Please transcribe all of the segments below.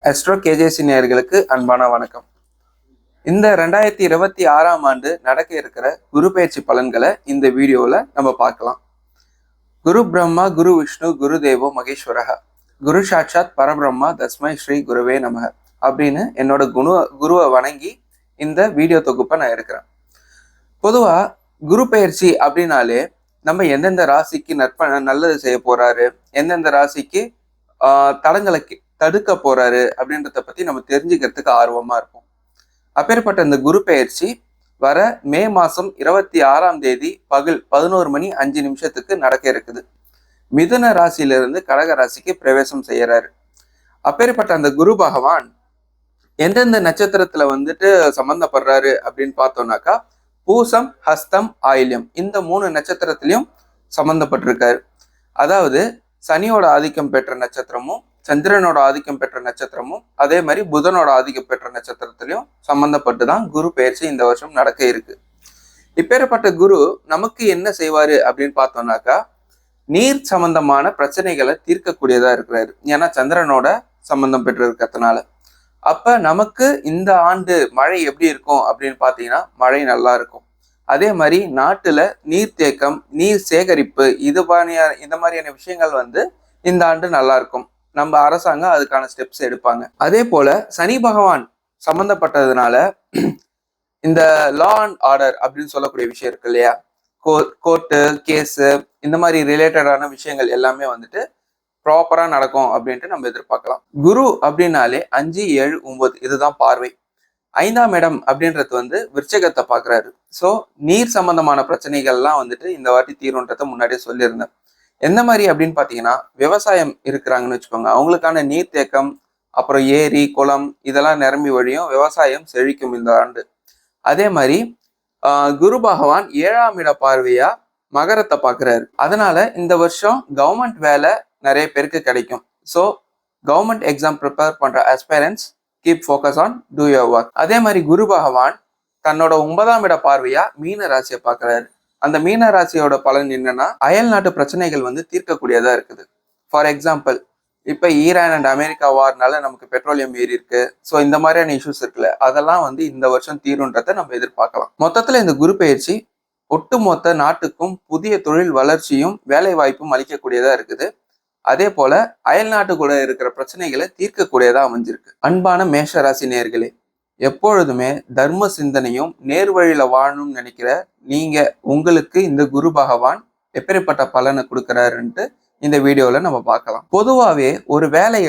Astro KJC நேயர்களுக்கு அன்பான வணக்கம். இந்த 2026ஆம் ஆண்டு நடக்க இருக்கிற குரு பயிற்சி பலன்களை இந்த வீடியோவில் நம்ம பார்க்கலாம். குரு பிரம்மா குரு விஷ்ணு குரு தேவோ மகேஸ்வரக குரு சாட்சாத் பரபிரம்மா தஸ்மை ஸ்ரீ குருவே நமக அப்படின்னு என்னோட குருவை வணங்கி இந்த வீடியோ தொகுப்பை நான் இருக்கிறேன். பொதுவாக குரு பயிற்சி அப்படின்னாலே நம்ம எந்தெந்த ராசிக்கு நல்லது செய்ய போறாரு, எந்தெந்த ராசிக்கு தடங்களை தடுக்க போறாரு அப்படின்றத பத்தி நம்ம தெரிஞ்சுக்கிறதுக்கு ஆர்வமா இருப்போம். அப்பேற்பட்ட இந்த குரு பெயர்ச்சி வர மே மாசம் 26ஆம் தேதி பகல் 11:05 நடக்க இருக்குது. மிதுன ராசியிலிருந்து கடக ராசிக்கு பிரவேசம் செய்யறாரு. அப்பேற்பட்ட அந்த குரு பகவான் எந்தெந்த நட்சத்திரத்துல சம்பந்தப்படுறாரு அப்படின்னு பார்த்தோம்னாக்கா பூசம், ஹஸ்தம், ஆயில்யம் இந்த 3 நட்சத்திரத்திலையும் சம்பந்தப்பட்டிருக்காரு. அதாவது சனியோட ஆதிக்கம் பெற்ற நட்சத்திரமும் சந்திரனோட ஆதிக்கம் பெற்ற நட்சத்திரமும் அதே மாதிரி புதனோட ஆதிக்கம் பெற்ற நட்சத்திரத்திலையும் சம்பந்தப்பட்டு தான் குரு பெயர்ச்சி இந்த வருஷம் நடக்க இருக்கு. இப்பேற்பட்ட குரு நமக்கு என்ன செய்வாரு அப்படின்னு பார்த்தோம்னாக்கா நீர் சம்பந்தமான பிரச்சனைகளை தீர்க்கக்கூடியதா இருக்கிறாரு. ஏன்னா சந்திரனோட சம்பந்தம் பெற்று இருக்கிறதுனால. அப்ப நமக்கு இந்த ஆண்டு மழை எப்படி இருக்கும் அப்படின்னு பார்த்தீங்கன்னா மழை நல்லா இருக்கும். அதே மாதிரி நாட்டுல நீர்த்தேக்கம், நீர் சேகரிப்பு இந்த மாதிரியான விஷயங்கள் இந்த ஆண்டு நல்லா இருக்கும். நம்ம அரசாங்கம் அதுக்கான ஸ்டெப்ஸ் எடுப்பாங்க. அதே போல சனி பகவான் சம்பந்தப்பட்டதுனால இந்த லா அண்ட் ஆர்டர் அப்படின்னு சொல்லக்கூடிய விஷயம் இருக்கு இல்லையா, கோர்ட்டு கேஸு இந்த மாதிரி ரிலேட்டடான விஷயங்கள் எல்லாமே ப்ராப்பரா நடக்கும் அப்படின்ட்டு நம்ம எதிர்பார்க்கலாம். குரு அப்படின்னாலே 5, 7, 9 இதுதான் பார்வை. 5ஆம் இடம் அப்படின்றது விருச்சகத்தை பாக்குறாரு. ஸோ நீர் சம்பந்தமான பிரச்சனைகள்லாம் இந்த வாட்டி தீரும்ன்றத முன்னாடியே சொல்லியிருந்தேன். எந்த மாதிரி அப்படின்னு பார்த்தீங்கன்னா விவசாயம் இருக்கிறாங்கன்னு வச்சுக்கோங்க, அவங்களுக்கான நீர்த்தேக்கம், அப்புறம் ஏரி குளம் இதெல்லாம் நிரம்பி வழியும் விவசாயம் செழிக்கும் இந்த ஆண்டு. அதே மாதிரி குரு பகவான் 7ஆம் இட பார்வையா மகரத்தை பார்க்குறாரு. அதனால இந்த வருஷம் கவர்மெண்ட் வேலை நிறைய பேருக்கு கிடைக்கும். ஸோ கவர்மெண்ட் எக்ஸாம் ப்ரிப்பேர் பண்ற ஆஸ்பைரன்ஸ் keep focus on two your work. அதே மாதிரி குரு பகவான் தன்னோட 9ஆம் இட பார்வையா மீன ராசியை பார்க்குறாரு. அந்த மீன ராசியோட பலன் என்னன்னா அயல் நாட்டு பிரச்சனைகள் தீர்க்கக்கூடியதா இருக்குது. ஃபார் எக்ஸாம்பிள் இப்ப ஈரான் அண்ட் அமெரிக்கா வார்னால நமக்கு பெட்ரோலியம் ஏறி இருக்கு. ஸோ இந்த மாதிரியான இஷ்யூஸ் இருக்குல்ல, அதெல்லாம் இந்த வருஷம் தீருன்றதை நம்ம எதிர்பார்க்கலாம். மொத்தத்துல இந்த குரு பயிற்சி ஒட்டுமொத்த நாட்டுக்கும் புதிய தொழில் வளர்ச்சியும் வேலை வாய்ப்பும் அளிக்கக்கூடியதா இருக்குது. அதே போல அயல் நாட்டு கூட இருக்கிற பிரச்சனைகளை தீர்க்கக்கூடியதா அமைஞ்சிருக்கு. அன்பான மேஷ ராசி நேயர்களே, எப்பொழுதுமே தர்ம சிந்தனையும் நேர்வழியில வாழணும்னு நினைக்கிற நீங்க உங்களுக்கு இந்த குரு பகவான் எப்படிப்பட்ட பலனை கொடுக்குறாருன்ட்டு இந்த வீடியோல நம்ம பார்க்கலாம். பொதுவாகவே ஒரு வேலை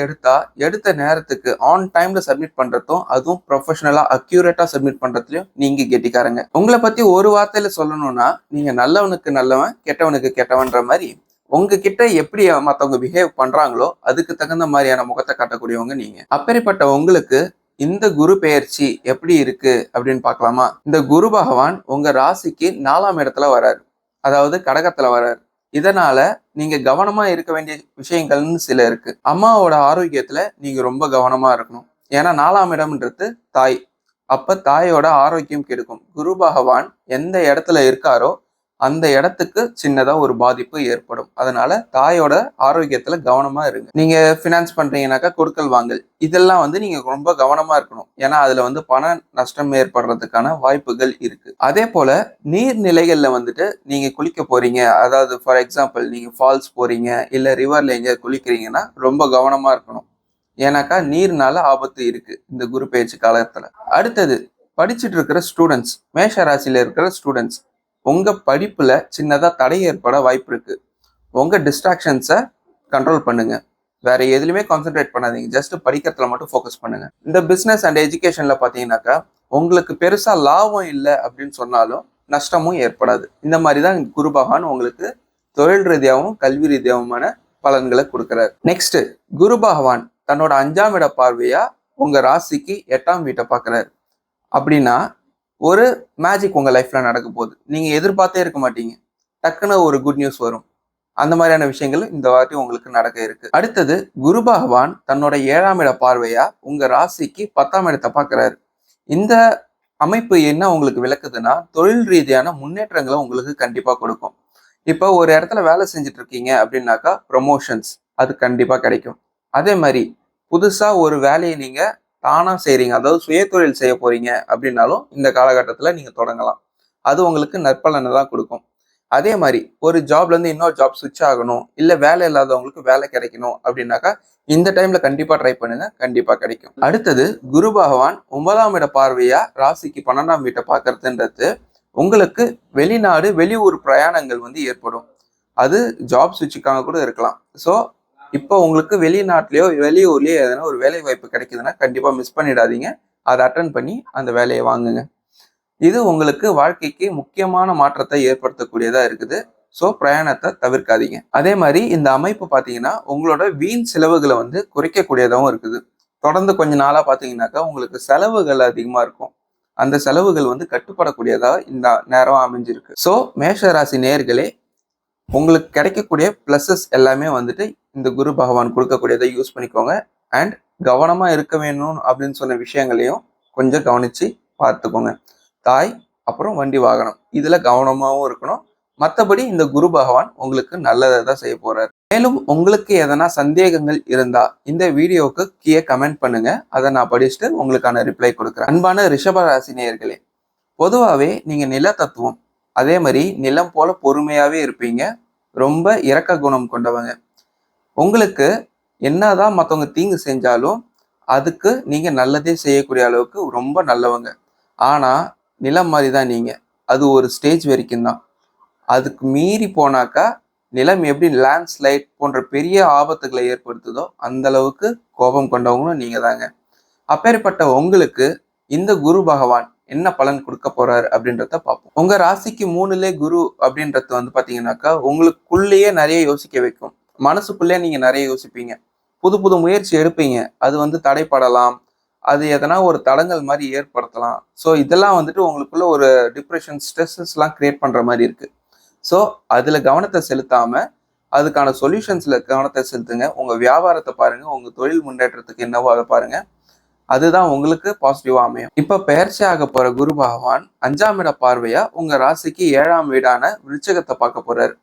எடுத்த நேரத்துக்கு ஆன் டைம்ல சப்மிட் பண்றதும் அதுவும் ப்ரொஃபஷனலா அக்யூரேட்டா சப்மிட் பண்றதுலயும் நீங்க கெட்டிக்காரங்க. உங்களை பத்தி ஒரு வார்த்தையில சொல்லணும்னா நீங்க நல்லவனுக்கு நல்லவன் கெட்டவனுக்கு கெட்டவன்ற மாதிரி உங்ககிட்ட எப்படி மற்றவங்க பிஹேவ் பண்றாங்களோ அதுக்கு தகுந்த மாதிரியான முகத்தை காட்டக்கூடியவங்க நீங்க. அப்பேற்பட்ட உங்களுக்கு இந்த குரு பெயர்ச்சி எப்படி இருக்கு அப்படின்னு பார்க்கலாமா. இந்த குரு பகவான் உங்க ராசிக்கு 4ஆம் இடத்துல வராரு, அதாவது கடகத்துல வராரு. இதனால நீங்க கவனமா இருக்க வேண்டிய விஷயங்கள்னு சில இருக்கு. அம்மாவோட ஆரோக்கியத்துல நீங்க ரொம்ப கவனமா இருக்கணும். ஏன்னா 4ஆம் இடம்ன்றது தாய். அப்ப தாயோட ஆரோக்கியம் கெடுக்கும். குரு பகவான் எந்த இடத்துல இருக்காரோ அந்த இடத்துக்கு சின்னதா ஒரு பாதிப்பு ஏற்படும். அதனால தாயோட ஆரோக்கியத்துல கவனமா இருங்க. நீங்க ஃபினான்ஸ் பண்றீங்கன்னாக்கா கொடுக்கல் வாங்கல் இதெல்லாம் நீங்க ரொம்ப கவனமா இருக்கணும். ஏன்னா அதுல பண நஷ்டம் ஏற்படுறதுக்கான வாய்ப்புகள் இருக்கு. அதே போல நீர்நிலைகள்ல நீங்க குளிக்க போறீங்க, அதாவது ஃபார் எக்ஸாம்பிள் நீங்க ஃபால்ஸ் போறீங்க இல்ல ரிவர்ல எங்க குளிக்கிறீங்கன்னா ரொம்ப கவனமா இருக்கணும். ஏன்னாக்கா நீர்னால ஆபத்து இருக்கு இந்த குரு பெயர்ச்சி காலத்துல. அடுத்தது படிச்சுட்டு இருக்கிற ஸ்டூடெண்ட்ஸ், மேஷ ராசியில இருக்கிற ஸ்டூடெண்ட்ஸ், உங்க படிப்புல சின்னதா தடை ஏற்பட வாய்ப்பு இருக்கு. உங்க டிஸ்ட்ராக்ஷன்ஸை கண்ட்ரோல் பண்ணுங்க. வேற எதுலையுமே கான்சென்ட்ரேட் பண்ணாதீங்க, ஜஸ்ட் படிக்கிறதுல மட்டும் ஃபோக்கஸ் பண்ணுங்க. இந்த பிசினஸ் அண்ட் எஜுகேஷன்ல பாத்தீங்கன்னாக்கா உங்களுக்கு பெருசா லாபம் இல்லை அப்படின்னு சொன்னாலும் நஷ்டமும் ஏற்படாது. இந்த மாதிரிதான் குரு பகவான் உங்களுக்கு தொழில் ரீதியாகவும் கல்வி ரீதியாகவுமான பலன்களை கொடுக்கிறார். நெக்ஸ்ட் குரு பகவான் தன்னோட 5ஆம் இட பார்வையா உங்க ராசிக்கு 8ஆம் வீட்டை பார்க்கிறாரு. அப்படின்னா ஒரு மேஜிக் உங்க லைஃப்ல நடக்க போகுது. நீங்க எதிர்பார்த்தே இருக்க மாட்டீங்க, டக்குன்னு ஒரு குட் நியூஸ் வரும். அந்த மாதிரியான விஷயங்கள் இந்த வாட்டி உங்களுக்கு நடக்க இருக்கு. அடுத்தது குரு பகவான் தன்னோட 7ஆம் இட பார்வையா உங்க ராசிக்கு 10ஆம் இடத்தை பார்க்கிறாரு. இந்த அமைப்பு என்ன உங்களுக்கு விளக்குதுன்னா தொழில் ரீதியான முன்னேற்றங்களை உங்களுக்கு கண்டிப்பா கொடுக்கும். இப்போ ஒரு இடத்துல வேலை செஞ்சுட்டு இருக்கீங்க அப்படின்னாக்கா ப்ரொமோஷன்ஸ் அது கண்டிப்பா கிடைக்கும். அதே மாதிரி புதுசா ஒரு வேலையை நீங்க தானா செய்றீங்க, அதாவது சுயதொழில் செய்ய போறீங்க அப்படின்னாலும் இந்த காலகட்டத்துல நீங்க தொடங்கலாம். அது உங்களுக்கு நற்பலனை தான் கொடுக்கும். அதே மாதிரி ஒரு ஜாப்ல இருந்து இன்னொரு ஜாப் ஸ்விட்ச் ஆகணும், இல்ல வேலை இல்லாதவங்களுக்கு வேலை கிடைக்கணும் அப்படின்னாக்கா இந்த டைம்ல கண்டிப்பா ட்ரை பண்ணுங்க, கண்டிப்பா கிடைக்கும். அடுத்தது குரு பகவான் 9ஆம் இட பார்வையா ராசிக்கு 12ஆம் வீட்டை பார்க்கறதுன்றது உங்களுக்கு வெளிநாடு வெளியூர் பிரயாணங்கள் வந்து ஏற்படும். அது ஜாப் ஸ்விட்சுக்காக கூட இருக்கலாம். ஸோ இப்போ உங்களுக்கு வெளிநாட்டிலேயோ வெளியூர்லயோ எதனா ஒரு வேலை வாய்ப்பு கிடைக்குதுன்னா கண்டிப்பா மிஸ் பண்ணிடாதீங்க. அதை அட்டன் பண்ணி அந்த வேலையை வாங்குங்க. இது உங்களுக்கு வாழ்க்கைக்கு முக்கியமான மாற்றத்தை ஏற்படுத்தக்கூடியதா இருக்குது. ஸோ பிரயாணத்தை தவிர்க்காதீங்க. அதே மாதிரி இந்த அமைப்பு பார்த்தீங்கன்னா உங்களோட வீண் செலவுகளை வந்து குறைக்கக்கூடியதாகவும் இருக்குது. தொடர்ந்து கொஞ்ச நாளா பார்த்தீங்கன்னாக்கா உங்களுக்கு செலவுகள் அதிகமா இருக்கும். அந்த செலவுகள் வந்து கட்டுப்படக்கூடியதா இந்த நேரம் அமைஞ்சிருக்கு. ஸோ மேஷ ராசி நேயர்களே, உங்களுக்கு கிடைக்கக்கூடிய பிளஸஸ் எல்லாமே வந்துட்டு இந்த குரு பகவான் கொடுக்கக்கூடியதை யூஸ் பண்ணிக்கோங்க. அண்ட் கவனமா இருக்க வேணும் அப்படின்னு சொன்ன விஷயங்களையும் கொஞ்சம் கவனிச்சு பார்த்துக்கோங்க. தாய், அப்புறம் வண்டி வாகனம், இதுல கவனமாகவும் இருக்கணும். மற்றபடி இந்த குரு பகவான் உங்களுக்கு நல்லதை தான் செய்ய போறாரு. மேலும் உங்களுக்கு எதனா சந்தேகங்கள் இருந்தா இந்த வீடியோவுக்கு கீழே கமெண்ட் பண்ணுங்க. அதை நான் படிச்சுட்டு உங்களுக்கான ரிப்ளை கொடுக்குறேன். அன்பான ரிஷபராசி நேயர்களே, பொதுவாகவே நீங்க நில தத்துவம், அதே மாதிரி நிலம் போல பொறுமையாவே இருப்பீங்க. ரொம்ப இரக்க குணம் கொண்டவங்க. உங்களுக்கு என்னதான் மற்றவங்க தீங்கு செஞ்சாலும் அதுக்கு நீங்க நல்லதே செய்யக்கூடிய அளவுக்கு ரொம்ப நல்லவங்க. ஆனா நிலம் மாதிரி தான் நீங்க. அது ஒரு ஸ்டேஜ் வரைக்கும் தான். அதுக்கு மீறி போனாக்கா நிலம் எப்படி லேண்ட்ஸ்லைட் போன்ற பெரிய ஆபத்துகளை ஏற்படுத்துதோ அந்த அளவுக்கு கோபம் கொண்டவங்களும் நீங்க தாங்க. அப்பேற்பட்ட உங்களுக்கு இந்த குரு பகவான் என்ன பலன் கொடுக்க போறாரு அப்படின்றத பார்ப்போம். உங்க ராசிக்கு 3லே குரு அப்படின்றது வந்து பாத்தீங்கன்னாக்கா உங்களுக்குள்ளேயே நிறைய யோசிக்க வைக்கும். மனசுக்குள்ளே நீங்க நிறைய யோசிப்பீங்க. புது புது முயற்சி எடுப்பீங்க. அது வந்து தடைப்படலாம். அது எதனா ஒரு தடங்கள் மாதிரி ஏற்படுத்தலாம். ஸோ இதெல்லாம் வந்துட்டு உங்களுக்குள்ள ஒரு டிப்ரெஷன், ஸ்ட்ரெஸ்ஸஸ்லாம் கிரியேட் பண்ற மாதிரி இருக்கு. ஸோ அதுல கவனத்தை செலுத்தாம அதுக்கான சொல்யூஷன்ஸ்ல கவனத்தை செலுத்துங்க. உங்க வியாபாரத்தை பாருங்க, உங்க தொழில் முன்னேற்றத்துக்கு என்னவோ அதை பாருங்க. அதுதான் உங்களுக்கு பாசிட்டிவா அமையும். இப்ப பெயர்ச்சி ஆக போற குரு பகவான் 5ஆம் இட பார்வையா உங்க ராசிக்கு 7ஆம் வீடான விருச்சகத்தை பார்க்க போறாரு.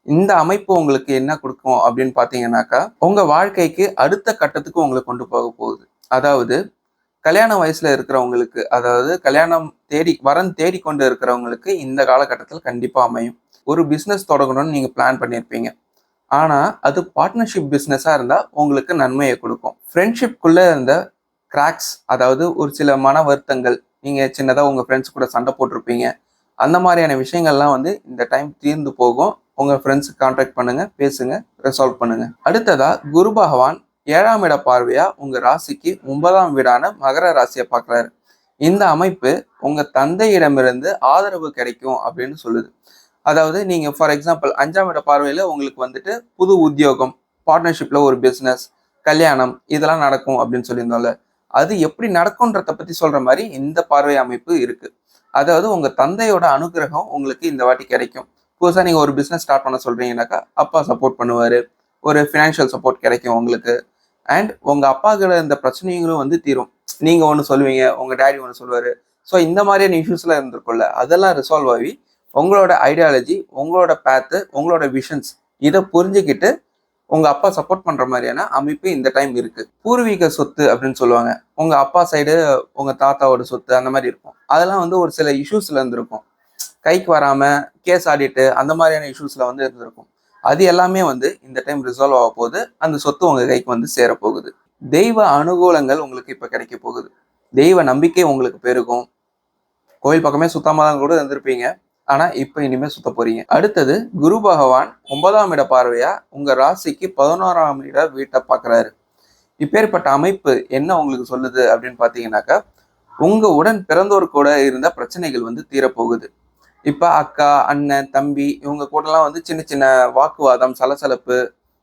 இந்த அமைப்பு உங்களுக்கு என்ன கொடுக்கும் அப்படின்னு பாத்தீங்கன்னாக்கா உங்க வாழ்க்கைக்கு அடுத்த கட்டத்துக்கு உங்களை கொண்டு போக போகுது. அதாவது கல்யாண வயசுல இருக்கிறவங்களுக்கு, அதாவது கல்யாணம் வரன் தேடி கொண்டு இருக்கிறவங்களுக்கு இந்த காலகட்டத்தில் கண்டிப்பா அமையும். ஒரு பிசினஸ் தொடங்கணும்னு நீங்க பிளான் பண்ணியிருப்பீங்க. ஆனா அது பார்ட்னர்ஷிப் பிசினஸா இருந்தா உங்களுக்கு நன்மையை கொடுக்கும். ஃப்ரெண்ட்ஷிப்குள்ள இருந்த கிராக்ஸ், அதாவது ஒரு சில மன வருத்தங்கள், நீங்க சின்னதா உங்க ஃப்ரெண்ட்ஸ் கூட சண்டை போட்டிருப்பீங்க. அந்த மாதிரியான விஷயங்கள்லாம் வந்து இந்த டைம் தீர்ந்து போகும். உங்க ஃப்ரெண்ட்ஸுக்கு கான்டாக்ட் பண்ணுங்க, பேசுங்க, ரிசால்வ் பண்ணுங்க. அடுத்ததா குரு பகவான் 7ஆம் இட பார்வையா உங்க ராசிக்கு 9ஆம் வீடான மகர ராசியை பார்க்குறாரு. இந்த அமைப்பு உங்க தந்தையிடமிருந்து ஆதரவு கிடைக்கும் அப்படின்னு சொல்லுது. அதாவது நீங்க ஃபார் எக்ஸாம்பிள் 5ஆம் இட பார்வையில உங்களுக்கு வந்துட்டு புது உத்தியோகம், பார்ட்னர்ஷிப்ல ஒரு பிஸ்னஸ், கல்யாணம் இதெல்லாம் நடக்கும் அப்படின்னு சொல்லியிருந்தோம்ல. அது எப்படி நடக்கும்ன்றத பத்தி சொல்ற மாதிரி இந்த பார்வை அமைப்பு இருக்கு. அதாவது உங்க தந்தையோட அனுகிரகம் உங்களுக்கு இந்த வாட்டி கிடைக்கும். புதுசா நீங்க ஒரு பிசினஸ் ஸ்டார்ட் பண்ண சொல்றீங்கன்னாக்கா அப்பா சப்போர்ட் பண்ணுவாரு. ஒரு ஃபினான்ஷியல் சப்போர்ட் கிடைக்கும் உங்களுக்கு. அண்ட் உங்க அப்பா கிட்ட இந்த பிரச்சனைகளும் வந்து தீரும். நீங்க ஒன்று சொல்லுவீங்க, உங்க டேடி ஒன்று சொல்லுவாரு. ஸோ இந்த மாதிரியான இஷ்யூஸ்லாம் இருந்திருக்கும்ல, அதெல்லாம் ரிசால்வ் ஆகி உங்களோட ஐடியாலஜி, உங்களோட பேத்து, உங்களோட விஷன்ஸ் இதை புரிஞ்சுக்கிட்டு உங்க அப்பா சப்போர்ட் பண்ற மாதிரியான அமைப்பு இந்த டைம் இருக்கு. பூர்வீக சொத்து அப்படின்னு சொல்லுவாங்க. உங்க அப்பா சைடு உங்க தாத்தாவோட சொத்து அந்த மாதிரி இருக்கும். அதெல்லாம் வந்து ஒரு சில இஷ்யூஸ்ல இருந்திருக்கும். கைக்கு வராம கேஸ் ஆடிட்டு அந்த மாதிரியான இஷ்யூஸ்ல வந்து இருந்திருக்கும். அது எல்லாமே வந்து இந்த டைம் ரிசால்வ் ஆக போகுது. அந்த சொத்து உங்க கைக்கு வந்து சேரப்போகுது. தெய்வ அனுகூலங்கள் உங்களுக்கு இப்ப கிடைக்க போகுது. தெய்வ நம்பிக்கை உங்களுக்கு பெருகும். கோயில் பக்கமே சுத்தமா தான் கூட இருந்திருப்பீங்க. ஆனா இப்ப இனிமே சுத்த போறீங்க. அடுத்தது குரு பகவான் 9ஆம் இட பார்வையா உங்க ராசிக்கு 11ஆம் இட வீட்டை பார்க்குறாரு. இப்பேற்பட்ட அமைப்பு என்ன உங்களுக்கு சொல்லுது அப்படின்னு பாத்தீங்கன்னாக்கா உங்க உடன் பிறந்தோர் கூட இருந்த பிரச்சனைகள் வந்து தீரப்போகுது. இப்ப அக்கா, அண்ணன், தம்பி இவங்க கூடலாம் வந்து சின்ன சின்ன வாக்குவாதம், சலசலப்பு,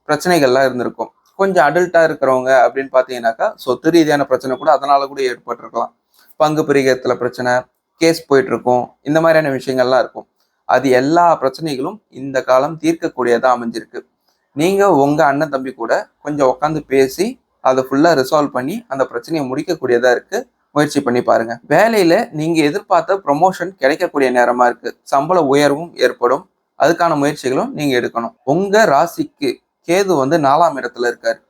பிரச்சனைகள்லாம் இருந்திருக்கும். கொஞ்சம் அடல்ட்டா இருக்கிறவங்க அப்படின்னு பாத்தீங்கன்னாக்கா சொத்து ரீதியான பிரச்சனை கூட அதனால கூட ஏற்பட்டிருக்கலாம். பங்கு பிரிகத்துல பிரச்சனை, கேஸ் போயிட்டு இருக்கும். இந்த மாதிரியான விஷயங்கள்லாம் இருக்கும். அது எல்லா பிரச்சனைகளும் இந்த காலம் தீர்க்கக்கூடியதா அமைஞ்சிருக்கு. நீங்க உங்க அண்ணன் தம்பி கூட கொஞ்சம் உட்காந்து பேசி அதை ஃபுல்லா ரிசால்வ் பண்ணி அந்த பிரச்சனையை முடிக்கக்கூடியதா இருக்கு. முயற்சி பண்ணி பாருங்க. வேலையில நீங்க எதிர்பார்த்த ப்ரொமோஷன் கிடைக்கக்கூடிய நேரமா இருக்கு. சம்பள உயர்வும் ஏற்படும். அதுக்கான முயற்சிகளும் நீங்க எடுக்கணும். உங்க ராசிக்கு கேது வந்து 4ஆம் இடத்துல இருக்காரு.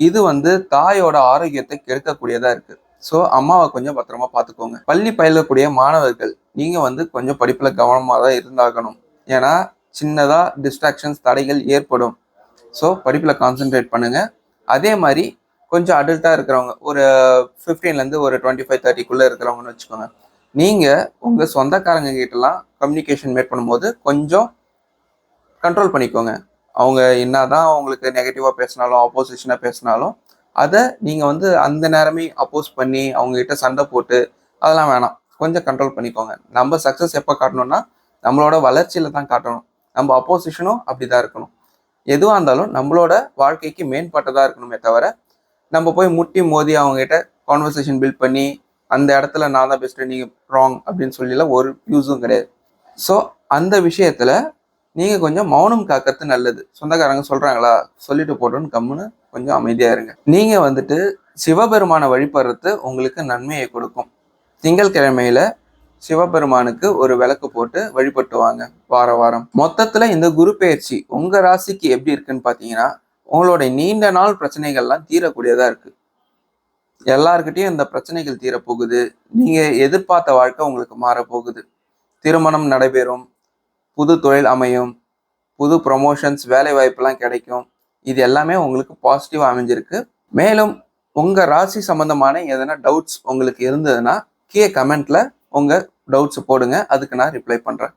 இது வந்து தாயோட ஆரோக்கியத்தை கெடுக்கக்கூடியதா இருக்கு. ஸோ அம்மாவை கொஞ்சம் பத்திரமா பார்த்துக்கோங்க. பள்ளி பயிலக்கூடிய மாணவர்கள் நீங்க வந்து கொஞ்சம் படிப்புல கவனமாக தான் இருந்தாகணும். ஏன்னா சின்னதா டிஸ்ட்ராக்ஷன்ஸ் தடைகள் ஏற்படும். ஸோ படிப்புல கான்சென்ட்ரேட் பண்ணுங்க. அதே மாதிரி கொஞ்சம் அடல்ட்டாக இருக்கிறவங்க ஒரு 15லேருந்து ஒரு 25-30க்குள்ளே இருக்கிறவங்கன்னு வச்சுக்கோங்க. நீங்கள் உங்கள் சொந்தக்காரங்க கிட்டலாம் கம்யூனிகேஷன் மேட் பண்ணும்போது கொஞ்சம் கண்ட்ரோல் பண்ணிக்கோங்க. அவங்க என்னதான் அவங்களுக்கு நெகட்டிவாக பேசினாலும் ஆப்போசிஷனாக பேசினாலும் அதை நீங்கள் வந்து அந்த நேரமே அப்போஸ் பண்ணி அவங்ககிட்ட சண்டை போட்டு அதெல்லாம் வேணாம். கொஞ்சம் கண்ட்ரோல் பண்ணிக்கோங்க. நம்ம சக்ஸஸ் எப்போ காட்டணும்னா நம்மளோட வளர்ச்சியில் தான் காட்டணும். நம்ம அப்போசிஷனும் அப்படி தான் இருக்கணும். எதுவாக இருந்தாலும் நம்மளோட வாழ்க்கைக்கு மேம்பட்டதாக இருக்கணுமே தவிர நம்ம போய் முட்டி மோதி அவங்ககிட்ட கான்வர்சேஷன் பில்ட் பண்ணி அந்த இடத்துல நான் தான் பெஸ்ட்டு நீங்கள் ராங் அப்படின்னு சொல்லிலாம் ஒரு யூஸும் கிடையாது. ஸோ அந்த விஷயத்தில் நீங்கள் கொஞ்சம் மௌனம் காக்கிறது நல்லது. சொந்தக்காரங்க சொல்கிறாங்களா சொல்லிட்டு போட்டோன்னு கம்முன்னு கொஞ்சம் அமைதியாக இருங்க. நீங்கள் வந்துட்டு சிவபெருமானை வழிபடுறது உங்களுக்கு நன்மையை கொடுக்கும். திங்கட்கிழமையில சிவபெருமானுக்கு ஒரு விளக்கு போட்டு வழிபட்டு வாங்க வாரம். மொத்தத்துல இந்த குரு பெயர்ச்சி உங்க ராசிக்கு எப்படி இருக்குன்னு பாத்தீங்கன்னா உங்களோட நீண்ட நாள் பிரச்சனைகள்லாம் தீரக்கூடியதா இருக்கு. எல்லார்கிட்டையும் இந்த பிரச்சனைகள் தீரப்போகுது. நீங்க எதிர்பார்த்த வாழ்க்கை உங்களுக்கு மாறப்போகுது. திருமணம் நடைபெறும், புது தொழில் அமையும், புது ப்ரொமோஷன்ஸ் வேலை வாய்ப்புலாம் கிடைக்கும். இது எல்லாமே உங்களுக்கு பாசிட்டிவா அமைஞ்சிருக்கு. மேலும் உங்க ராசி சம்பந்தமான எதனா டவுட்ஸ் உங்களுக்கு இருந்ததுன்னா கீழே கமெண்ட்ல உங்க டவுட்ஸ் போடுங்க. அதுக்கு நான் ரிப்ளை பண்றேன்.